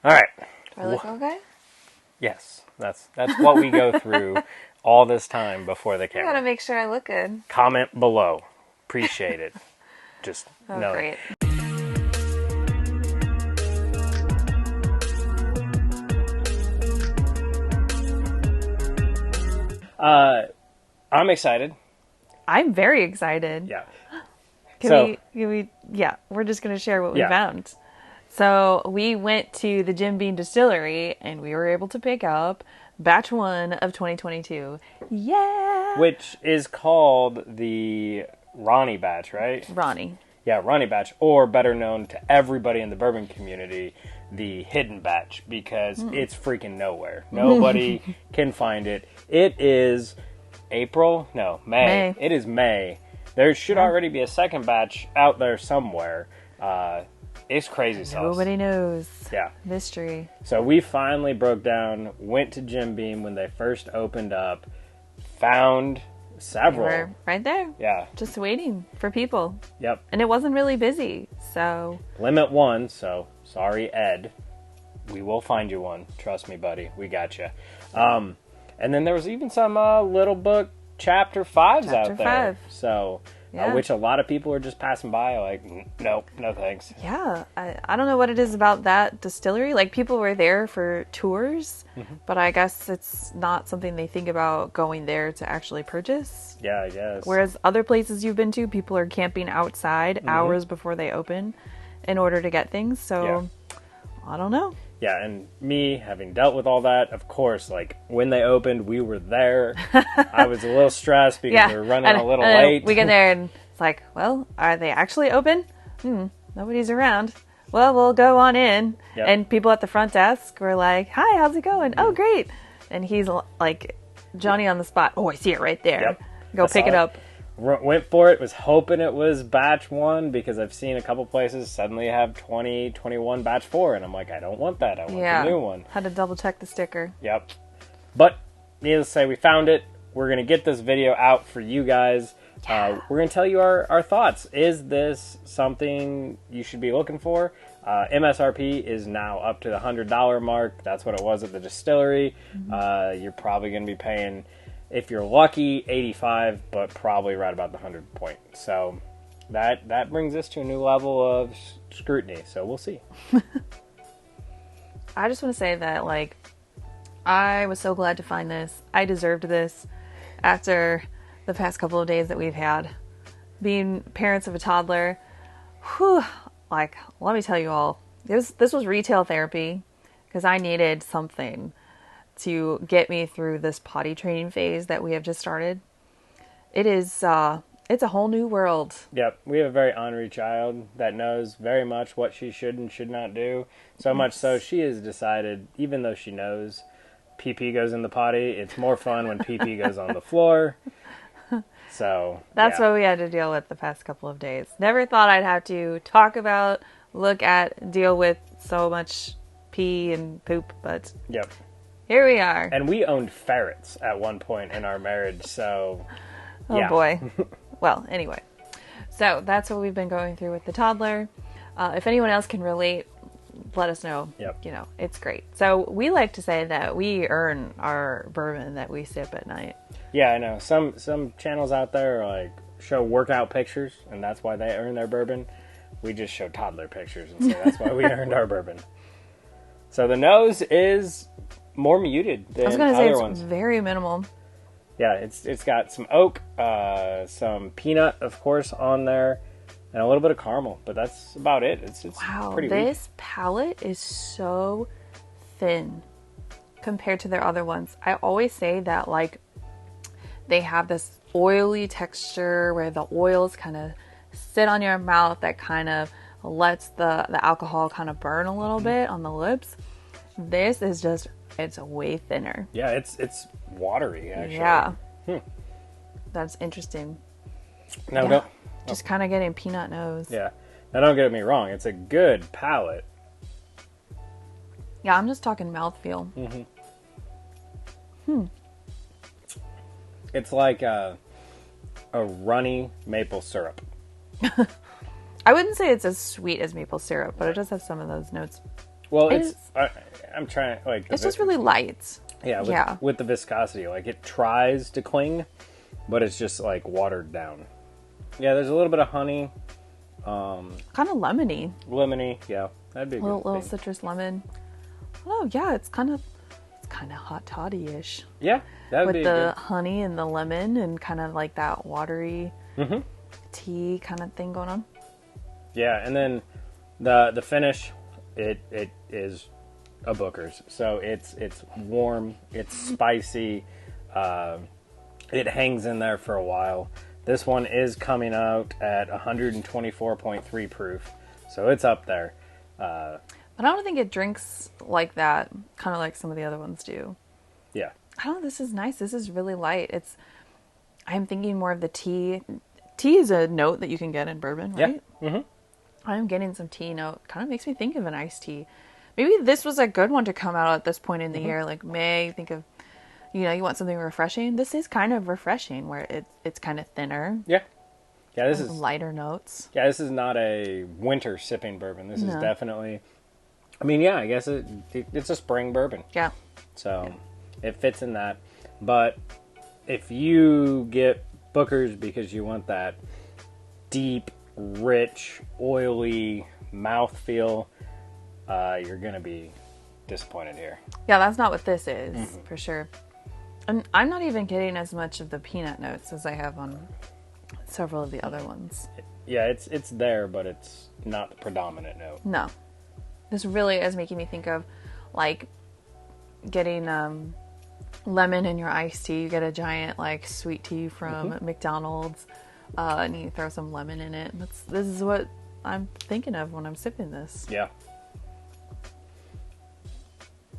All right. Do I look okay? Yes, that's what we go through all this time before the I camera. gotta make sure I look good. Comment below. Appreciate it. Just Oh, know great. it. I'm excited. I'm very excited. Yeah. Can we, we're just going to share what we found. So we went to the Jim Beam Distillery and we were able to pick up batch 1 of 2022. Yeah! Which is called the Ronnie batch, right? Ronnie. Yeah, Ronnie batch, or better known to everybody in the bourbon community, the hidden batch, because it's freaking nowhere. Nobody can find it. It is May. It is May. There should already be a second batch out there somewhere. It's crazy sauce. Nobody knows. Yeah. Mystery. So we finally broke down, went to Jim Beam when they first opened up, found several. They were right there. Yeah. Just waiting for people. Yep. And it wasn't really busy, so... Limit 1, so sorry, Ed. We will find you one. Trust me, buddy. We got you. And then there was even some little book chapter 5s out there. 5. So, which a lot of people are just passing by like, nope, no thanks. Yeah. I don't know what it is about that distillery. Like, people were there for tours, but I guess it's not something they think about going there to actually purchase. Yeah, I guess. Whereas other places you've been to, people are camping outside hours before they open in order to get things. So, I don't know. Yeah, and me, having dealt with all that, of course, like, when they opened, we were there. I was a little stressed because we were running a little late. We get there and it's like, well, are they actually open? Nobody's around. Well, we'll go on in. Yep. And people at the front desk were like, hi, how's it going? Oh, great. And he's like, Johnny on the spot. Oh, I see it right there. Yep. Go pick it up. Went for it, was hoping it was batch 1 because I've seen a couple places suddenly have 2021 batch 4, and I'm like, I don't want that. I want the new one. Had to double check the sticker. Yep. But needless to say, we found it. We're going to get this video out for you guys. We're going to tell you our thoughts. Is this something you should be looking for? MSRP is now up to the $100 mark. That's what it was at the distillery. You're probably going to be paying, if you're lucky, 85, but probably right about the 100 point. So that brings us to a new level of scrutiny. So we'll see. I just want to say that, like, I was so glad to find this. I deserved this after the past couple of days that we've had. Being parents of a toddler, like, let me tell you all, this was retail therapy because I needed something to get me through this potty training phase that we have just started. It is, it's a whole new world. Yep. We have a very ornery child that knows very much what she should and should not do. So much so she has decided, even though she knows pee-pee goes in the potty, it's more fun when pee-pee goes on the floor. So that's what we had to deal with the past couple of days. Never thought I'd have to talk about, look at, deal with so much pee and poop, but here we are. And we owned ferrets at one point in our marriage, so oh boy. Well, anyway, so that's what we've been going through with the toddler. If anyone else can relate, let us know. You know, it's great. So we like to say that we earn our bourbon that we sip at night. Yeah, I know. Some channels out there like show workout pictures, and that's why they earn their bourbon. We just show toddler pictures and say that's why we earned our bourbon. So the nose is more muted than other ones. I was going to say it's very minimal. Yeah, it's got some oak, some peanut, of course, on there, and a little bit of caramel, but that's about it. It's wow, pretty this weak. palate is so thin compared to their other ones. I always say that, like, they have this oily texture where the oils kind of sit on your mouth that kind of lets the alcohol kind of burn a little bit on the lips. This is just, it's way thinner. Yeah, it's watery, actually. Yeah. That's interesting. No, just kind of getting peanut nose. Yeah. Now, don't get me wrong. It's a good palate. Yeah, I'm just talking mouthfeel. It's like a runny maple syrup. I wouldn't say it's as sweet as maple syrup, but it does have some of those notes. Well, I'm trying, like... It's just really light. Yeah, with the viscosity. Like, it tries to cling, but it's just, like, watered down. Yeah, there's a little bit of honey. Kind of lemony. Lemony, yeah. That'd be a good little thing. citrus lemon. Oh, yeah, it's kind of hot toddy-ish. Yeah, that would be good. With the honey and the lemon and kind of like that watery tea kind of thing going on. Yeah, and then the finish, it is a Booker's. So it's warm, it's spicy, it hangs in there for a while. This one is coming out at 124.3 proof, so it's up there. But I don't think it drinks like that, kind of like some of the other ones do. Yeah. I don't know, this is nice. This is really light. I'm thinking more of the tea. Tea is a note that you can get in bourbon, right? Yeah. Mm-hmm. I'm getting some tea note. Kind of makes me think of an iced tea. Maybe this was a good one to come out at this point in the year, like May. Think of, you want something refreshing. This is kind of refreshing, where it's kind of thinner. Yeah. Yeah, this is lighter notes. Yeah, this is not a winter sipping bourbon. This is definitely, I mean, yeah, I guess it's a spring bourbon. Yeah. So it fits in that. But if you get Booker's because you want that deep, rich, oily mouthfeel, you're going to be disappointed here. Yeah, that's not what this is, for sure. And I'm not even getting as much of the peanut notes as I have on several of the other ones. Yeah, it's there, but it's not the predominant note. No. This really is making me think of, like, getting lemon in your iced tea. You get a giant, like, sweet tea from McDonald's, and you throw some lemon in it. This is what I'm thinking of when I'm sipping this. Yeah.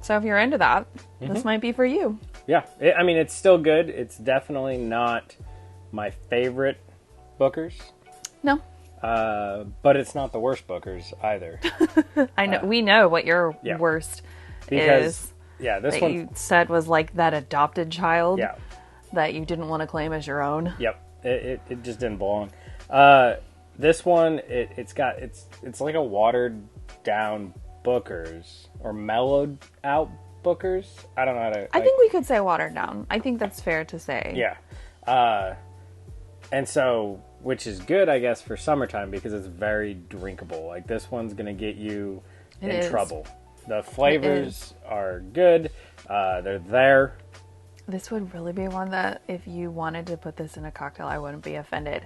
So if you're into that, this might be for you. Yeah. I mean, it's still good. It's definitely not my favorite Booker's. No. But it's not the worst Booker's either. I know. We know what your worst is. Yeah, this that one you said was like that adopted child. Yeah. That you didn't want to claim as your own. Yep. It just didn't belong. This one, it's like a watered down Booker's or mellowed out Booker's. I don't know how to. I think we could say watered down. I think that's fair to say. Yeah. And so, which is good, I guess, for summertime because it's very drinkable. Like this one's gonna get you in trouble. The flavors are good. They're there. This would really be one that if you wanted to put this in a cocktail, I wouldn't be offended.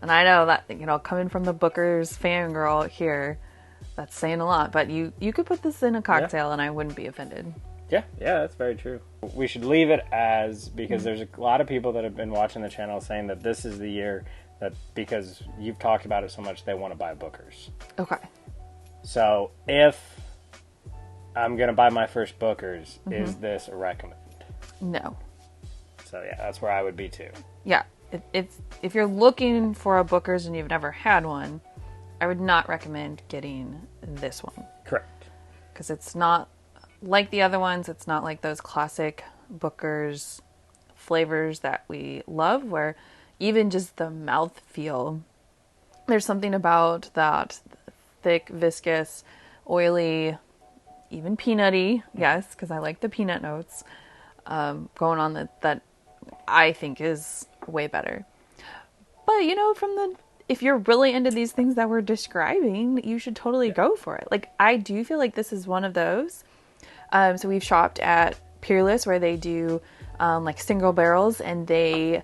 And I know that, coming from the Booker's fangirl here, that's saying a lot. But you could put this in a cocktail and I wouldn't be offended. Yeah, that's very true. We should leave it as, because there's a lot of people that have been watching the channel saying that this is the year that, because you've talked about it so much, they want to buy Booker's. Okay. So if I'm going to buy my first Booker's, is this a recommend? No. So yeah, that's where I would be too. Yeah. If you're looking for a Booker's and you've never had one, I would not recommend getting this one. Correct. Because it's not like the other ones. It's not like those classic Booker's flavors that we love, where even just the mouthfeel, there's something about that thick, viscous, oily, even peanutty, yes, because I like the peanut notes, going on that I think is way better. But, if you're really into these things that we're describing, you should totally go for it. Like, I do feel like this is one of those. So we've shopped at Peerless, where they do like single barrels, and they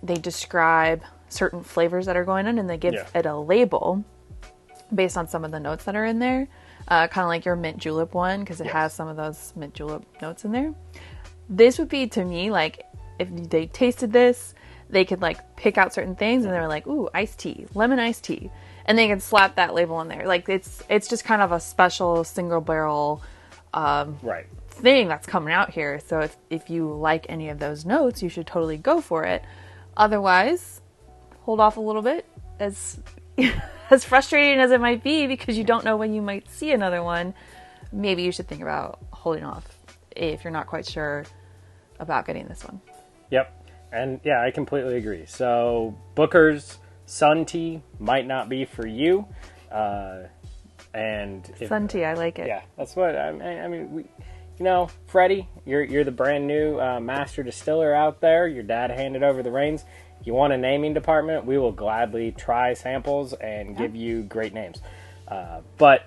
describe certain flavors that are going on, and they give it a label based on some of the notes that are in there. Kind of like your mint julep one, because it has some of those mint julep notes in there. This would be, to me, like, if they tasted this, they could like pick out certain things, and they're like, ooh, iced tea, lemon iced tea, and they can slap that label in there. Like, it's just kind of a special single barrel thing that's coming out here. So if you like any of those notes, you should totally go for it. Otherwise, hold off a little bit, as as frustrating as it might be, because you don't know when you might see another one. Maybe you should think about holding off if you're not quite sure about getting this one. Yep. And yeah, I completely agree. So Booker's Sun Tea might not be for you. And Sunty, I like it. Yeah, that's what I mean. Freddie, you're the brand new master distiller out there. Your dad handed over the reins. If you want a naming department, we will gladly try samples and give you great names. But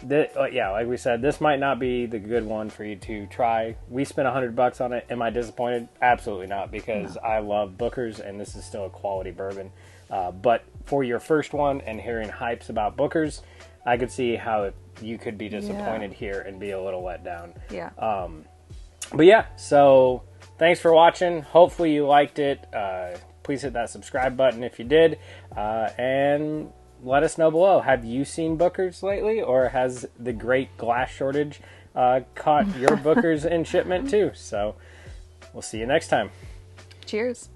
like we said, this might not be the good one for you to try. We spent $100 on it. Am I disappointed? Absolutely not, because I love Booker's and this is still a quality bourbon. But for your first one and hearing hypes about Booker's, I could see how you could be disappointed here and be a little let down. Yeah. But yeah, so thanks for watching. Hopefully you liked it. Please hit that subscribe button if you did. And let us know below. Have you seen Booker's lately? Or has the great glass shortage caught your Booker's in shipment too? So we'll see you next time. Cheers.